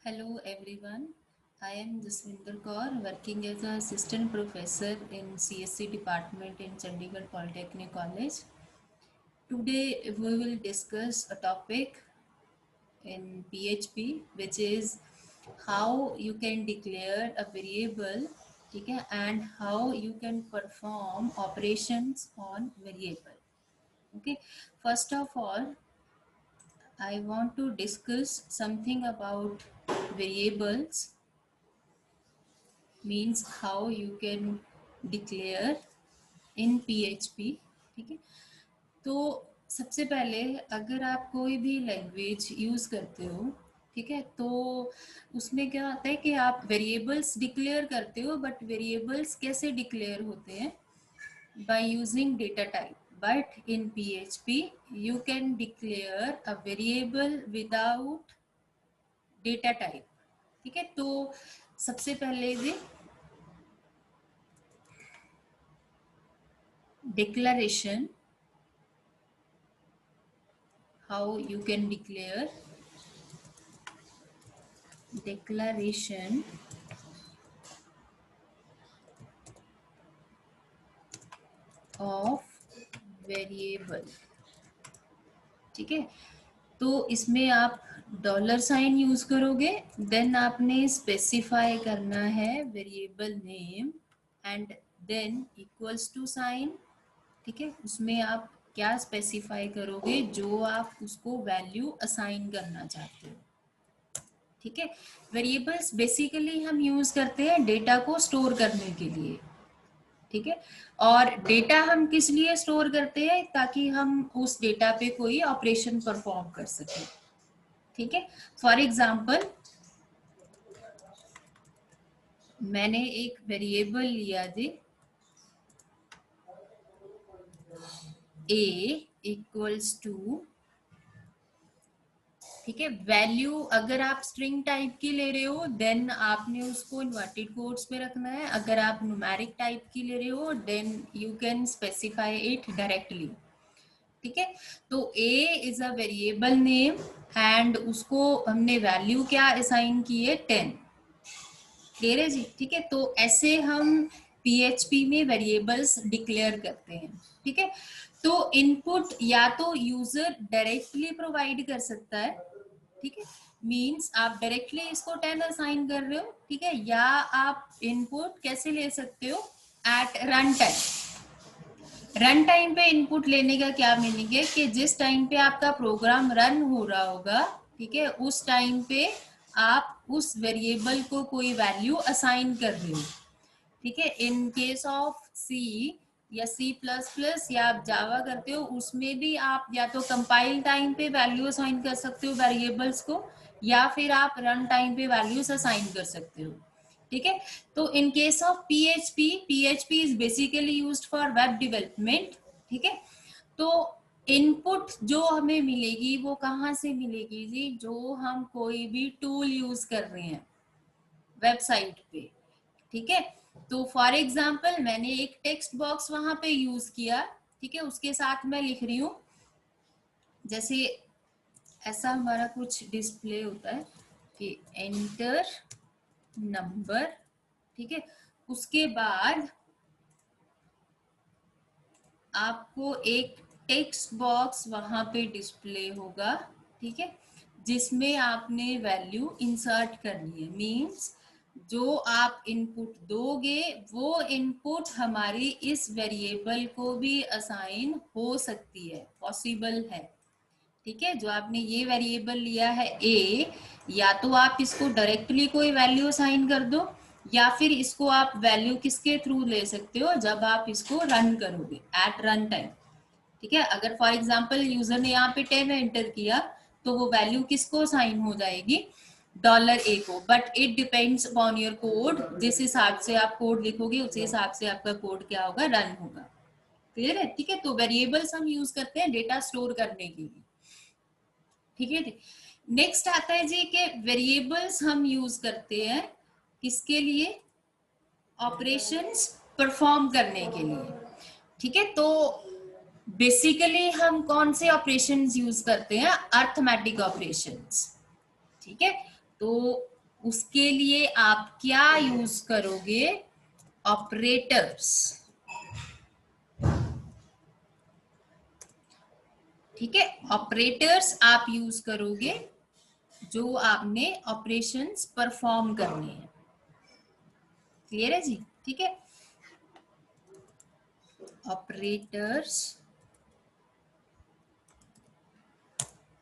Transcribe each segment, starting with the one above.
Hello everyone. I am Jaswinder Kaur, working as an assistant professor in CSC department in Chandigarh Polytechnic College. Today we will discuss a topic in PHP which is how you can declare a variable, okay, and how you can perform operations on variable. Okay, first of all, I want to discuss something about variables, means how you can declare in PHP. ठीक है, तो सबसे पहले अगर आप कोई भी language use करते हो, ठीक है, तो उसमें क्या होता है कि आप वेरिएबल्स डिक्लेयर करते हो, बट वेरिएबल्स कैसे डिक्लेयर होते हैं? By using data type. But in PHP you can declare a variable without data type. ठीक है, तो सबसे पहले भी declaration, how you can declare declaration of variable. ठीक है, तो इसमें आप डॉलर साइन यूज करोगे, देन आपने स्पेसिफाई करना है variable name and then equals to sign. ठीक है, उसमें आप क्या स्पेसिफाई करोगे, जो आप उसको वैल्यू असाइन करना चाहते हो. ठीक है, वेरिएबल्स बेसिकली हम यूज करते हैं डेटा को स्टोर करने के लिए. ठीक है, और डेटा हम किस लिए स्टोर करते हैं? ताकि हम उस डेटा पे कोई ऑपरेशन परफॉर्म कर सके. ठीक है, फॉर एग्जांपल मैंने एक वेरिएबल लिया थी a इक्वल्स टू, ठीक है, वैल्यू अगर आप स्ट्रिंग टाइप की ले रहे हो देन आपने उसको इन्वर्टेड कोट्स में रखना है. अगर आप न्यूमेरिक टाइप की ले रहे हो then you can specify it directly. ठीक है, तो a is a variable name and उसको हमने वैल्यू क्या असाइन की है, 10. क्लियर है जी? ठीक है, तो ऐसे हम PHP में वेरिएबल्स डिक्लेयर करते हैं. ठीक है, तो इनपुट या तो यूजर डायरेक्टली प्रोवाइड कर सकता है. ठीक है, मींस आप डायरेक्टली इसको 10 असाइन कर रहे हो. ठीक है, या आप इनपुट कैसे ले सकते हो, at run time. Run time पे इनपुट लेने का क्या मीनिंग है कि जिस टाइम पे आपका प्रोग्राम रन हो रहा होगा, ठीक है, उस टाइम पे आप उस वेरिएबल को कोई वैल्यू असाइन कर रहे हो. ठीक है, इन केस ऑफ सी या C++ या आप जावा करते हो, उसमें भी आप या तो कंपाइल टाइम पे वैल्यू असाइन कर सकते हो वेरिएबल्स को, या फिर आप रन टाइम पे वैल्यूज असाइन कर सकते हो. ठीक है, तो इन case of PHP is basically used for web development. ठीक है, तो इनपुट जो हमें मिलेगी वो कहाँ से मिलेगी जी? जो हम कोई भी टूल यूज कर रहे हैं वेबसाइट पे. ठीक है, तो फॉर एग्जाम्पल मैंने एक टेक्स्ट बॉक्स वहां पे यूज किया. ठीक है, उसके साथ मैं लिख रही हूं, जैसे ऐसा हमारा कुछ डिस्प्ले होता है कि एंटर नंबर. ठीक है, उसके बाद आपको एक टेक्स्ट बॉक्स वहां पे डिस्प्ले होगा. ठीक है, जिसमें आपने वैल्यू इंसर्ट करनी है. मींस जो आप इनपुट दोगे वो इनपुट हमारी इस वेरिएबल को भी असाइन हो सकती है, पॉसिबल है. ठीक है, जो आपने ये वेरिएबल लिया है a, या तो आप इसको डायरेक्टली कोई वैल्यू असाइन कर दो, या फिर इसको आप वैल्यू किसके थ्रू ले सकते हो, जब आप इसको रन करोगे एट रन टाइम. ठीक है, अगर फॉर एग्जांपल यूजर ने यहाँ पे 10 एंटर किया तो वो वैल्यू किसको असाइन हो जाएगी, $a को. But it depends upon your code. जिस हिसाब से आप कोड लिखोगे उसी हिसाब से आपका कोड क्या होगा, रन होगा. क्लियर है? ठीक है, तो वेरिएबल्स हम यूज करते हैं डेटा स्टोर करने के लिए. ठीक है, नेक्स्ट आता है जी कि वेरिएबल्स हम यूज करते हैं किसके लिए, ऑपरेशंस परफॉर्म करने के लिए. ठीक है, तो बेसिकली हम कौन से ऑपरेशंस यूज करते हैं, अर्थमेटिक ऑपरेशंस. ठीक है, तो उसके लिए आप क्या यूज करोगे? ऑपरेटर्स। ठीक है, ऑपरेटर्स आप यूज करोगे जो आपने ऑपरेशंस परफॉर्म करने हैं। क्लियर है जी? ठीक है, ऑपरेटर्स।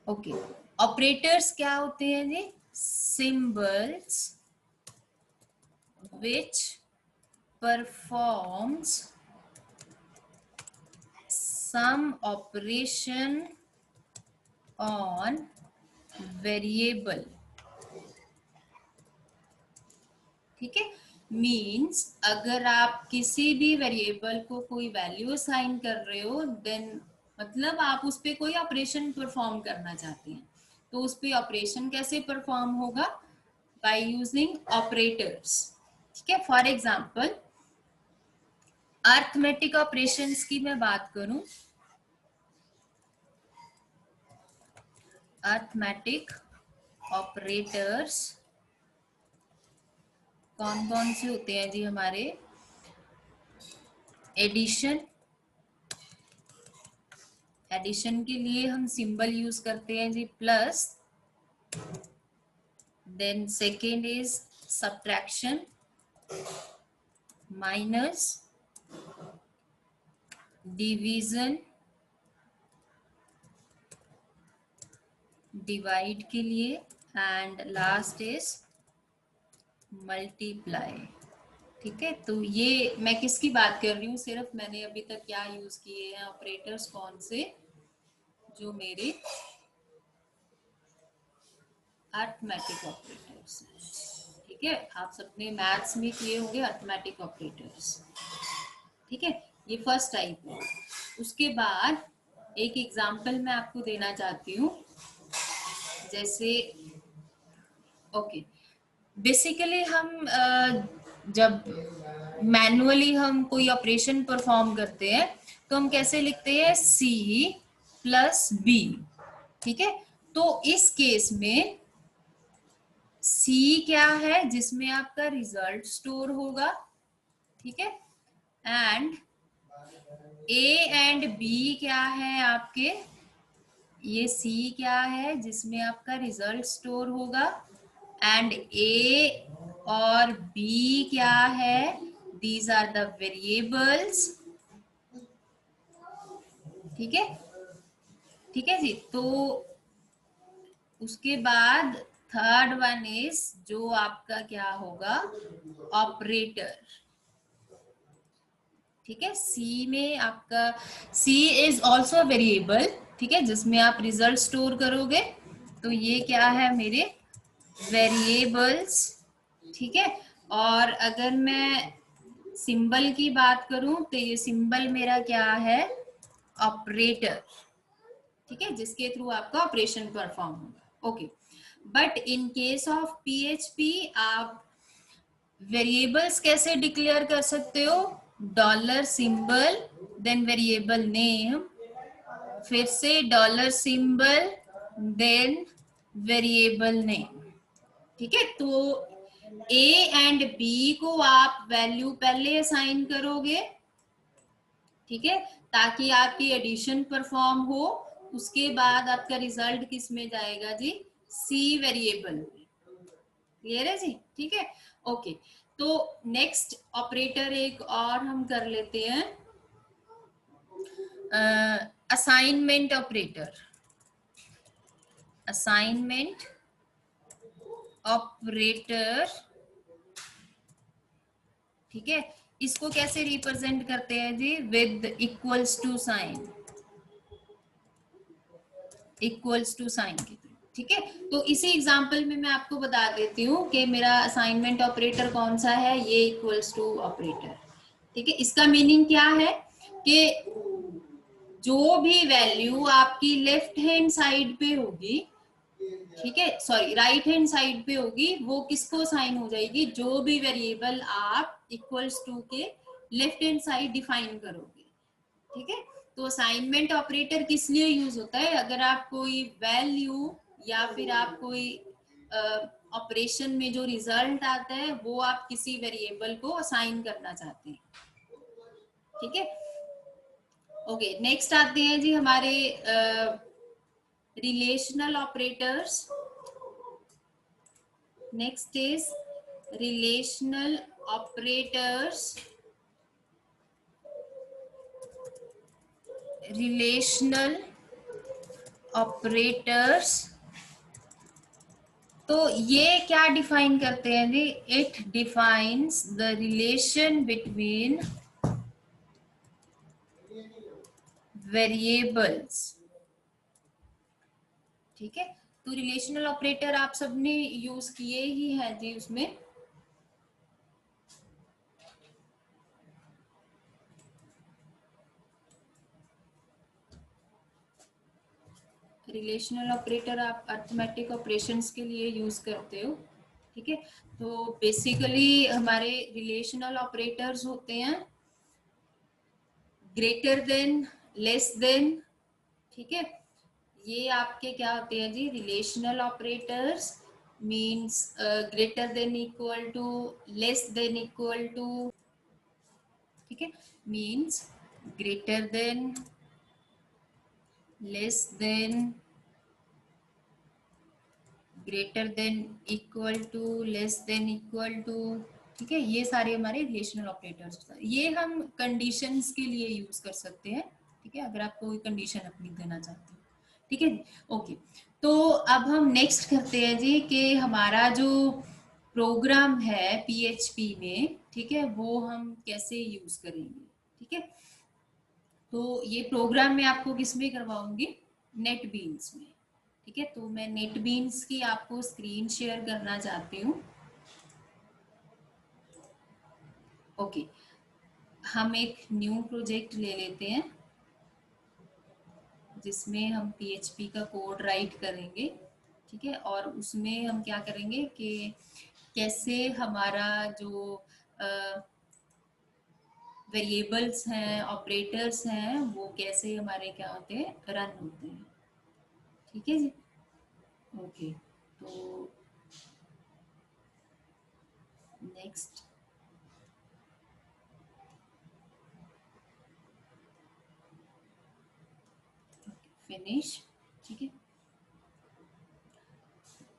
ओके, ऑपरेटर्स क्या होते हैं जी? Symbols which performs some operation on variable. ठीक है, मीन्स अगर आप किसी भी वेरिएबल को कोई वैल्यू असाइन कर रहे हो, देन मतलब आप उस पर कोई ऑपरेशन परफॉर्म करना चाहते हैं, तो उस पर ऑपरेशन कैसे परफॉर्म होगा? By using operators. ठीक है, फॉर एग्जाम्पल अर्थमेटिक ऑपरेशंस की मैं बात करूं, अर्थमेटिक ऑपरेटर्स कौन कौन से होते हैं जी हमारे? एडिशन, एडिशन के लिए हम सिंबल यूज करते हैं जी plus, then second is subtraction, minus, division, divide के लिए, एंड लास्ट इज मल्टीप्लाई। ठीक है, तो ये मैं किसकी बात कर रही हूँ? सिर्फ मैंने अभी तक क्या यूज किए हैं ऑपरेटर्स, कौन से? जो मेरे अर्थमेटिक ऑपरेटर्स। ठीक है, आप सबने मैथ्स में किए होंगे अर्थमेटिक ऑपरेटर्स। ठीक है, ये फर्स्ट टाइप है। उसके बाद एक एग्जांपल मैं आपको देना चाहती हूँ, जैसे ओके, बेसिकली हम जब मैनुअली हम कोई ऑपरेशन परफॉर्म करते हैं तो हम कैसे लिखते हैं? C plus B. ठीक है, तो इस केस में C क्या है? जिसमें आपका रिजल्ट स्टोर होगा। ठीक है, एंड A एंड B क्या है आपके? ये C क्या है जिसमें आपका रिजल्ट स्टोर होगा, एंड A और B क्या है? These are the variables. ठीक है, ठीक है जी। तो उसके बाद थर्ड वन इज जो आपका क्या होगा? ऑपरेटर। ठीक है, सी में आपका सी इज ऑल्सो वेरिएबल। ठीक है, जिसमें आप रिजल्ट स्टोर करोगे, तो ये क्या है मेरे? वेरिएबल्स। ठीक है, और अगर मैं सिंबल की बात करूं तो ये सिंबल मेरा क्या है? ऑपरेटर। ठीक है, जिसके थ्रू आपका ऑपरेशन परफॉर्म होगा। Okay, but in case of PHP आप वेरिएबल्स कैसे डिक्लेयर कर सकते हो? Dollar symbol, then variable name, फिर से dollar symbol, then variable name. ठीक है, तो ए एंड बी को आप वैल्यू पहले असाइन करोगे। ठीक है, ताकि आपकी एडिशन परफॉर्म हो। उसके बाद आपका रिजल्ट किस में जाएगा जी? सी वेरिएबल में। क्लियर है जी? ठीक है, ओके। तो नेक्स्ट ऑपरेटर एक और हम कर लेते हैं, असाइनमेंट ऑपरेटर। Assignment operator. ठीक है, इसको कैसे रिप्रेजेंट करते हैं जी? With equals to sign, equals to sign के थ्रू। ठीक है, तो इसी एग्जांपल में मैं आपको बता देती हूँ कि मेरा असाइनमेंट ऑपरेटर कौन सा है। ये इक्वल्स टू ऑपरेटर। ठीक है, इसका मीनिंग क्या है कि जो भी वैल्यू आपकी लेफ्ट हैंड साइड पे होगी, ठीक है, सॉरी राइट हैंड साइड पे होगी, वो किसको असाइन हो जाएगी? जो भी वेरिएबल आप इक्वल्स टू के लेफ्ट हैंड साइड डिफाइन करोगे। ठीक है, तो असाइनमेंट ऑपरेटर किस लिए यूज होता है? अगर आप कोई वैल्यू या फिर आप कोई ऑपरेशन में जो रिजल्ट आता है वो आप किसी वेरिएबल को असाइन करना चाहते हैं, ठीक है। ओके, नेक्स्ट आते हैं जी हमारे relational operators. Next is relational operators. Relational operators, तो ये क्या डिफाइन करते हैं जी? It defines the relation between variables, ठीक है। तो रिलेशनल ऑपरेटर आप सबने यूज किए ही है जी उसमें। रिलेशनल ऑपरेटर आप अरिथमेटिक ऑपरेशंस के लिए यूज करते हो, ठीक है। तो बेसिकली हमारे रिलेशनल ऑपरेटर्स होते हैं ग्रेटर देन, लेस देन, ठीक है। ये आपके क्या होते हैं जी? Relational operators means greater than equal to, less than equal to, ठीक है। Means greater than, less than, greater than equal to, less than equal to, ठीक है। ये सारे हमारे रिलेशनल ऑपरेटर्स होते हैं। ये हम कंडीशंस के लिए यूज कर सकते हैं, ठीक है, अगर आप कोई कंडीशन अपनी देना चाहते हो, ठीक है। ओके, तो अब हम नेक्स्ट करते हैं जी कि हमारा जो प्रोग्राम है पीएचपी में, ठीक है, वो हम कैसे यूज करेंगे, ठीक है। तो ये प्रोग्राम मैं आपको किस में करवाऊंगी? नेट बीन्स में, ठीक है। तो मैं नेट बीन्स की आपको स्क्रीन शेयर करना चाहती हूँ। ओके, हम एक न्यू प्रोजेक्ट ले लेते हैं जिसमें हम पीएचपी का कोड राइट करेंगे, ठीक है। और उसमें हम क्या करेंगे कि कैसे हमारा जो वेरिएबल्स हैं, ऑपरेटर्स हैं, वो कैसे हमारे क्या होते हैं, रन होते हैं, ठीक है जी। ओके, तो नेक्स्ट फिनिश, ठीक है।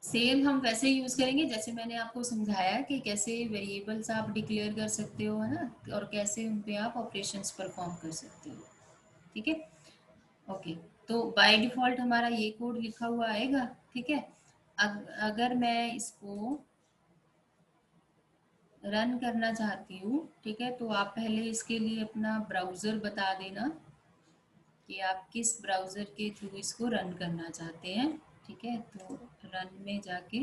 सेम हम वैसे यूज करेंगे जैसे मैंने आपको समझाया कि कैसे वेरिएबल्स आप डिक्लेयर कर सकते हो, है ना, और कैसे उन पे आप ऑपरेशंस परफॉर्म कर सकते हो, ठीक है। ओके, तो बाय डिफॉल्ट हमारा ये कोड लिखा हुआ आएगा, ठीक है। अगर मैं इसको रन करना चाहती हूँ, ठीक है, तो आप पहले इसके लिए अपना ब्राउजर बता देना कि आप किस ब्राउजर के थ्रू इसको रन करना चाहते हैं, ठीक है। तो रन में जाके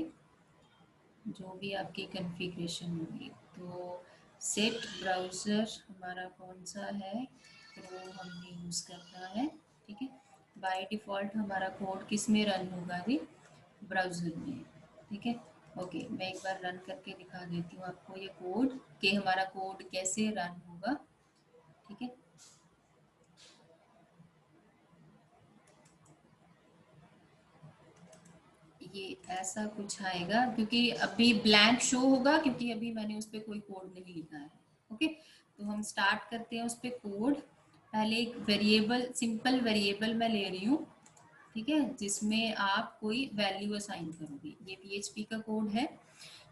जो भी आपकी कॉन्फ़िगरेशन होगी, तो सेट ब्राउज़र हमारा कौन सा है, तो हमने यूज़ करना है, ठीक है। बाय डिफ़ॉल्ट हमारा कोड किस में रन होगा जी? ब्राउज़र में, ठीक है। ओके, मैं एक बार रन करके दिखा देती हूँ आपको ये कोड कि हमारा कोड कैसे रन होगा, ठीक है। ये ऐसा कुछ आएगा क्योंकि अभी ब्लैंक शो होगा क्योंकि अभी मैंने उस पर कोई कोड नहीं लिखा है, ओके। तो हम स्टार्ट करते हैं उस पर कोड। पहले एक वेरिएबल, सिंपल वेरिएबल मैं ले रही हूँ, ठीक है, जिसमें आप कोई वैल्यू असाइन करोगे। ये पीएचपी का कोड है,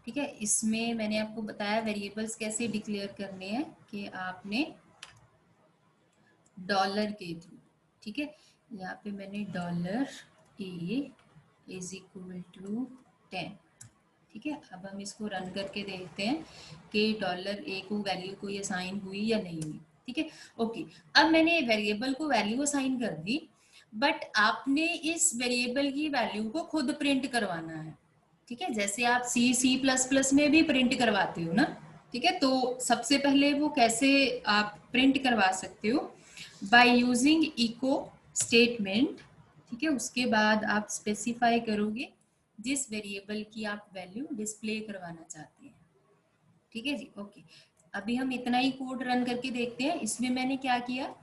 ठीक है। इसमें मैंने आपको बताया वेरिएबल्स कैसे डिक्लेयर करने हैं कि आपने डॉलर के थ्रू, ठीक है। यहाँ पे मैंने dollar A is equal to 10, ठीक है। अब हम इसको रन करके देखते हैं कि डॉलर ए को वैल्यू कोई असाइन हुई या नहीं हुई, ठीक है। ओके, अब मैंने वेरिएबल को वैल्यू असाइन कर दी, बट आपने इस वेरिएबल की वैल्यू को खुद प्रिंट करवाना है, ठीक है। जैसे आप सी प्लस प्लस में भी प्रिंट करवाते हो ना, ठीक है। तो सबसे पहले वो कैसे आप प्रिंट करवा सकते हो? बाय यूजिंग इको स्टेटमेंट, ठीक है। उसके बाद आप स्पेसिफाई करोगे जिस वेरिएबल की आप वैल्यू डिस्प्ले करवाना चाहते हैं, ठीक है जी। ओके, अभी हम इतना ही कोड रन करके देखते हैं। इसमें मैंने क्या किया,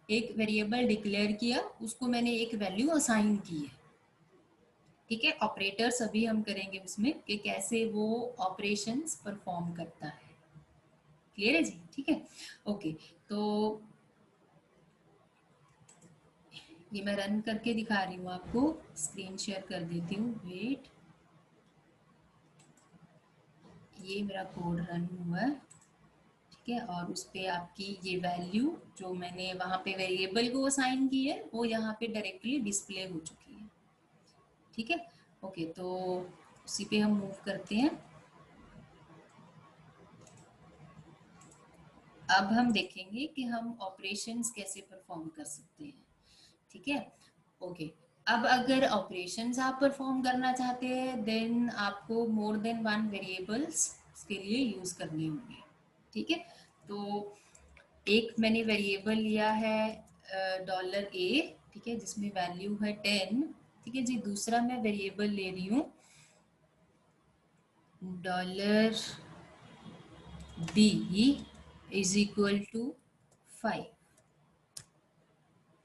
एक वेरिएबल डिक्लेयर किया, उसको मैंने एक वैल्यू असाइन की है, ठीक है, ऑपरेटर्स अभी हम करेंगे उसमें कि कैसे वो ऑपरेशंस परफॉर्म करता है। क्लियर है जी? ठीक है, ओके। तो ये मैं रन करके दिखा रही हूँ आपको, स्क्रीन शेयर कर देती हूँ, वेट। ये मेरा कोड रन हुआ है, ठीक है, और उस पर आपकी ये वैल्यू जो मैंने वहाँ पे वेरिएबल को असाइन की है वो यहाँ पे डायरेक्टली डिस्प्ले हो चुकी है। ठीक है, ओके, तो उसी पे हम मूव करते हैं। अब हम देखेंगे कि हम ऑपरेशंस कैसे परफॉर्म कर सकते हैं। ठीक है, ओके। अब अगर ऑपरेशंस आप परफॉर्म करना चाहते हैं देन आपको मोर देन वन वेरिएबल्स के लिए यूज करने होंगे। ठीक है, तो एक मैंने वेरिएबल लिया है $a, ठीक है, जिसमें वैल्यू है 10। ठीक है जी, दूसरा मैं वेरिएबल ले रही हूँ $b is equal to 5।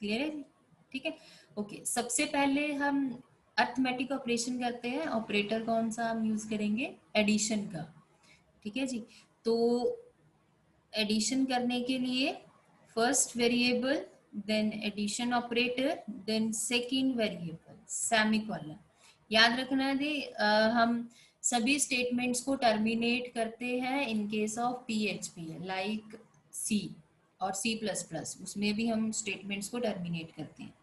Clear है जी? ठीक है, ओके। सबसे पहले हम अर्थमेटिक ऑपरेशन करते हैं। ऑपरेटर कौन सा हम यूज करेंगे? एडिशन का। ठीक है जी, तो एडिशन करने के लिए first variable, then addition operator, then second variable semicolon. याद रखना है जी, हम सभी स्टेटमेंट्स को टर्मिनेट करते हैं in case of PHP like C और C++, उसमें भी हम स्टेटमेंट्स को टर्मिनेट करते हैं।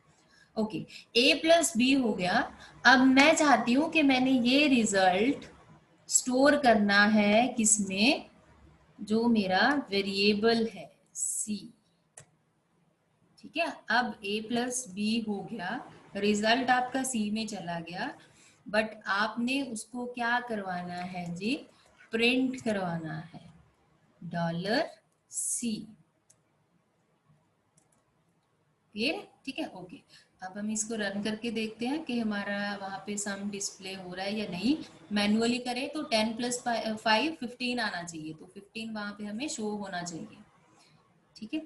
ओके, A+B हो गया। अब मैं चाहती हूँ कि मैंने ये रिजल्ट स्टोर करना है किसमें? जो मेरा वेरिएबल है C। ठीक है, अब A+B हो गया, रिजल्ट आपका C में चला गया, बट आपने उसको क्या करवाना है जी? प्रिंट करवाना है $C। क्लियर? ठीक है, ओके। अब हम इसको रन करके देखते हैं कि हमारा वहां पे सम डिस्प्ले हो रहा है या नहीं। मैनुअली करें तो 10 + 5 15 आना चाहिए, तो 15 वहां पे हमें शो होना चाहिए। ठीक है,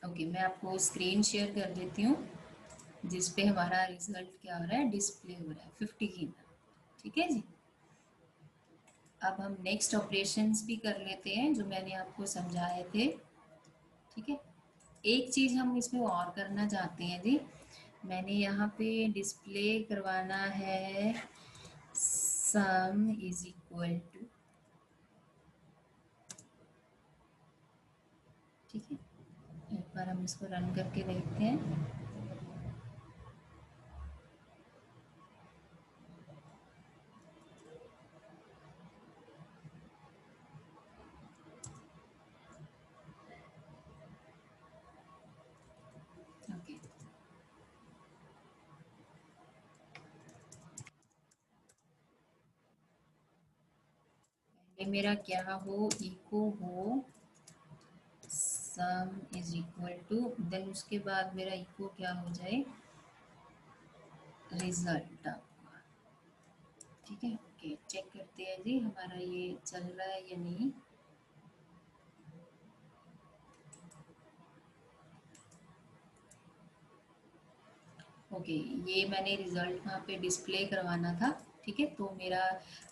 ओके, मैं आपको स्क्रीन शेयर कर देती हूँ जिस पे हमारा रिजल्ट क्या हो रहा है, डिस्प्ले हो रहा है 15। ठीक है जी, अब हम नेक्स्ट ऑपरेशंस भी कर लेते हैं जो मैंने आपको समझाए थे। ठीक है, एक चीज हम इसमें और करना चाहते हैं जी, मैंने यहाँ पे डिस्प्ले करवाना है सम इज इक्वल टू। ठीक है, एक बार हम इसको रन करके देखते हैं। ओके, ये मेरा क्या हो, इको हो sum is equal to, then उसके बाद मेरा इको क्या हो जाए, रिजल्ट आपका। ठीक है, ओके, चेक करते हैं जी हमारा ये चल रहा है या नहीं। ओके, ये मैंने रिजल्ट वहाँ पे डिस्प्ले करवाना था। ठीक है, तो मेरा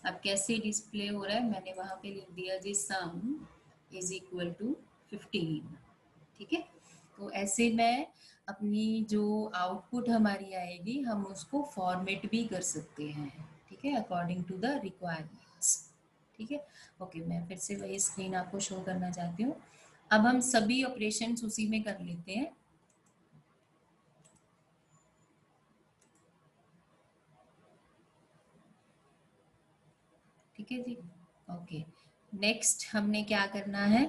अब कैसे डिस्प्ले हो रहा है, मैंने वहाँ पे लिख दिया जी सम इज इक्वल टू 15। ठीक है, तो ऐसे मैं अपनी जो आउटपुट हमारी आएगी हम उसको फॉर्मेट भी कर सकते हैं। ठीक है, अकॉर्डिंग टू द रिक्वायरमेंट्स। ठीक है, ओके, मैं फिर से वही स्क्रीन आपको शो करना चाहती हूँ। अब हम सभी ऑपरेशंस उसी में कर लेते हैं। ठीक है जी, ओके। नेक्स्ट हमने क्या करना है,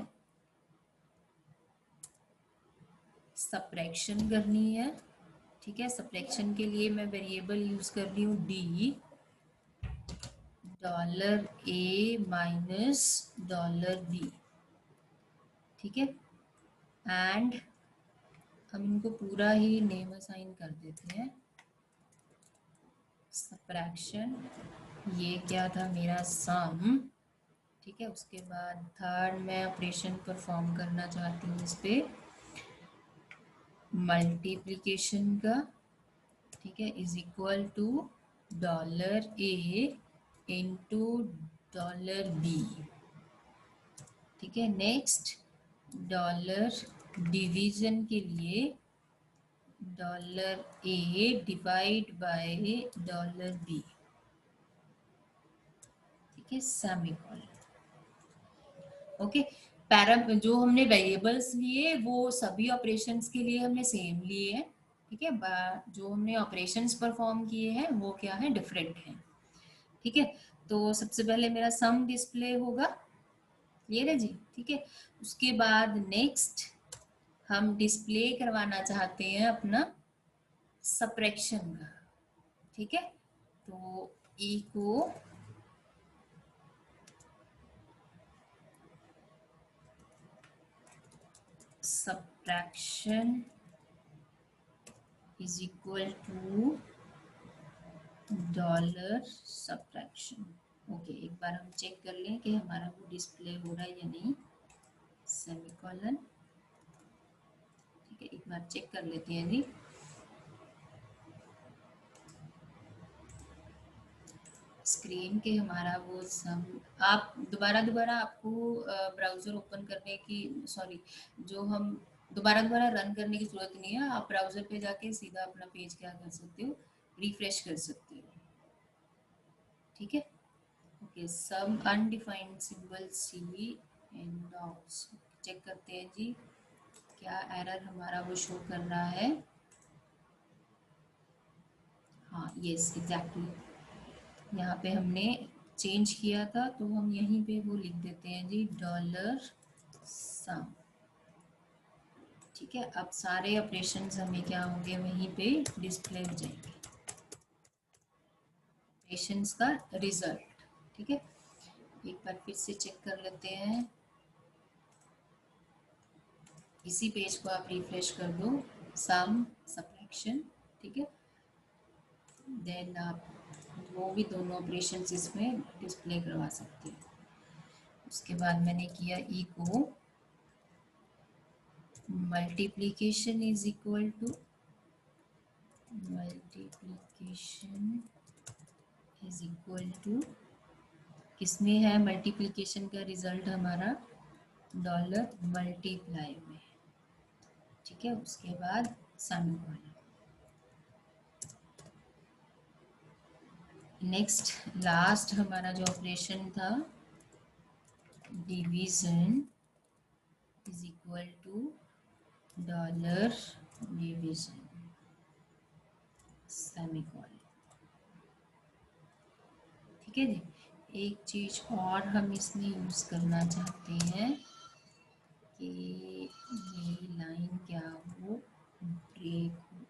सब्ट्रैक्शन करनी है। ठीक है, सब्ट्रैक्शन के लिए मैं वेरिएबल यूज कर रही हूँ D $a माइनस $b। ठीक है, एंड हम इनको पूरा ही नेम असाइन कर देते हैं, सब्ट्रैक्शन। ये क्या था मेरा सम, ठीक है, उसके बाद थर्ड मैं ऑपरेशन परफॉर्म करना चाहती हूँ इस पे मल्टीप्लिकेशन का, ठीक है, is equal to $A into $B, ठीक है। नेक्स्ट डिवीजन के लिए $A डिवाइड बाय $B, ठीक है, सेमीकोलन। ओके, पैरा जो हमने वेरिएबल्स लिए वो सभी ऑपरेशंस के लिए हमने सेम लिए हैं, ठीक है। जो हमने ऑपरेशंस परफॉर्म किए हैं वो क्या है, डिफरेंट हैं, ठीक है। तो सबसे पहले मेरा सम डिस्प्ले होगा, क्लियर है जी, ठीक है। उसके बाद नेक्स्ट हम डिस्प्ले करवाना चाहते हैं अपना सब्ट्रैक्शन का, ठीक है। तो ई को subtraction is equal to $subtraction. Okay, एक बार हम चेक कर लें कि हमारा वो डिस्प्ले हो रहा है या नहीं, सेमीकोलन, ठीक है। एक बार चेक कर लेते हैं जी। स्क्रीन के हमारा वो सम, आप दोबारा आपको ब्राउज़र ओपन करने की, सॉरी, जो हम दोबारा रन करने की ज़रूरत नहीं है, आप ब्राउज़र पे जाके सीधा अपना पेज क्या कर सकते हो, रिफ्रेश कर सकते हो, ठीक है। Okay, sum undefined symbol C and dots, check करते हैं जी क्या एरर हमारा वो शो कर रहा है। हाँ, यस एग्जैक्टली, यहाँ पे हमने चेंज किया था तो हम यहीं पे वो लिख देते हैं जी $सम, ठीक है। अब सारे ऑपरेशंस हमें क्या होंगे, वहीं पे डिस्प्ले हो जाएंगे, ऑपरेशंस का रिजल्ट, ठीक है। एक बार फिर से चेक कर लेते हैं, इसी पेज को आप रिफ्रेश कर दो, सम सब्ट्रैक्शन, ठीक है। देन आप वो भी दोनों ऑपरेशंस इसमें डिस्प्ले करवा सकते हैं। उसके बाद मैंने किया ई को मल्टीप्लिकेशन इज इक्वल टू किसमें है मल्टीप्लिकेशन का रिजल्ट हमारा, $मल्टीप्लाई में, ठीक है। उसके बाद सेमीकोलन। नेक्स्ट लास्ट हमारा जो ऑपरेशन था division is equal to $division semicolon, ठीक है जी। एक चीज और हम इसमें यूज करना चाहते हैं कि मेरी लाइन क्या हो, ब्रेक हो,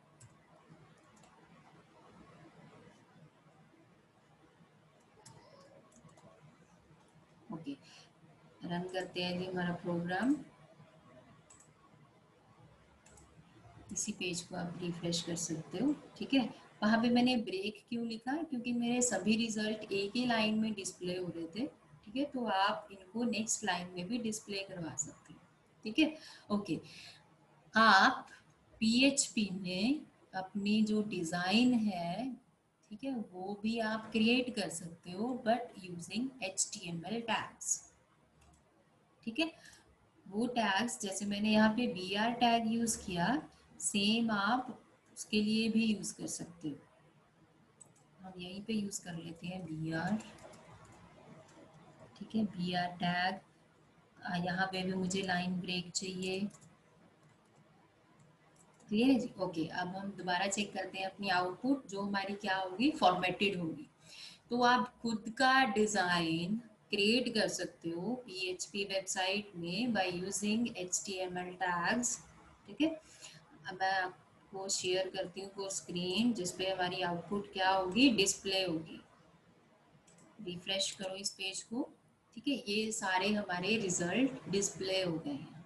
ओके। रन करते हैं जी हमारा प्रोग्राम, इसी पेज को आप रिफ्रेश कर सकते हो, ठीक है। वहाँ पे मैंने ब्रेक क्यों लिखा, क्योंकि मेरे सभी रिजल्ट एक ही लाइन में डिस्प्ले हो रहे थे, ठीक है। तो आप इनको नेक्स्ट लाइन में भी डिस्प्ले करवा सकते हो, ठीक है। ओके, आप PHP में अपनी जो डिज़ाइन है, ठीक है, वो भी आप क्रिएट कर सकते हो बट यूजिंग HTML टैग्स, ठीक है। वो टैग्स जैसे मैंने यहाँ पे BR टैग यूज़ किया, सेम आप उसके लिए भी यूज़ कर सकते हो। हम यहीं पे यूज़ कर लेते हैं BR, ठीक है, BR टैग। यहाँ पे भी मुझे लाइन ब्रेक चाहिए, क्लियर है जी। ओके, अब हम दोबारा चेक करते हैं अपनी आउटपुट, जो हमारी क्या होगी, फॉर्मेटेड होगी। तो आप खुद का डिज़ाइन क्रिएट कर सकते हो PHP वेबसाइट में बाय यूजिंग HTML टैग्स, ठीक है। अब मैं आपको शेयर करती हूँ वो स्क्रीन जिसपे हमारी आउटपुट क्या होगी, डिस्प्ले होगी। रिफ्रेश करो इस पेज को, ठीक है। ये सारे हमारे रिजल्ट डिस्प्ले हो गए हैं,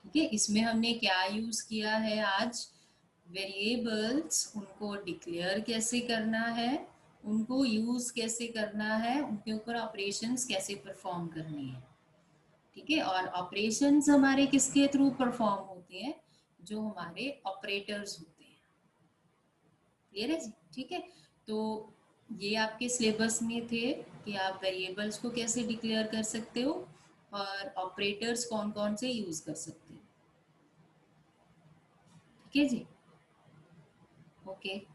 ठीक है। इसमें हमने क्या यूज़ किया है आज, वेरिएबल्स, उनको डिक्लेयर कैसे करना है, उनको यूज कैसे करना है, उनके ऊपर ऑपरेशंस कैसे परफॉर्म करनी है। ठीक है, और ऑपरेशंस हमारे किसके थ्रू परफॉर्म होते हैं, जो हमारे ऑपरेटर्स होते हैं। क्लियर है जी? ठीक है, तो ये आपके सिलेबस में थे कि आप वेरिएबल्स को कैसे डिक्लेयर कर सकते हो और ऑपरेटर्स कौन कौन से यूज कर सकते हो। ठीक है जी, ओके।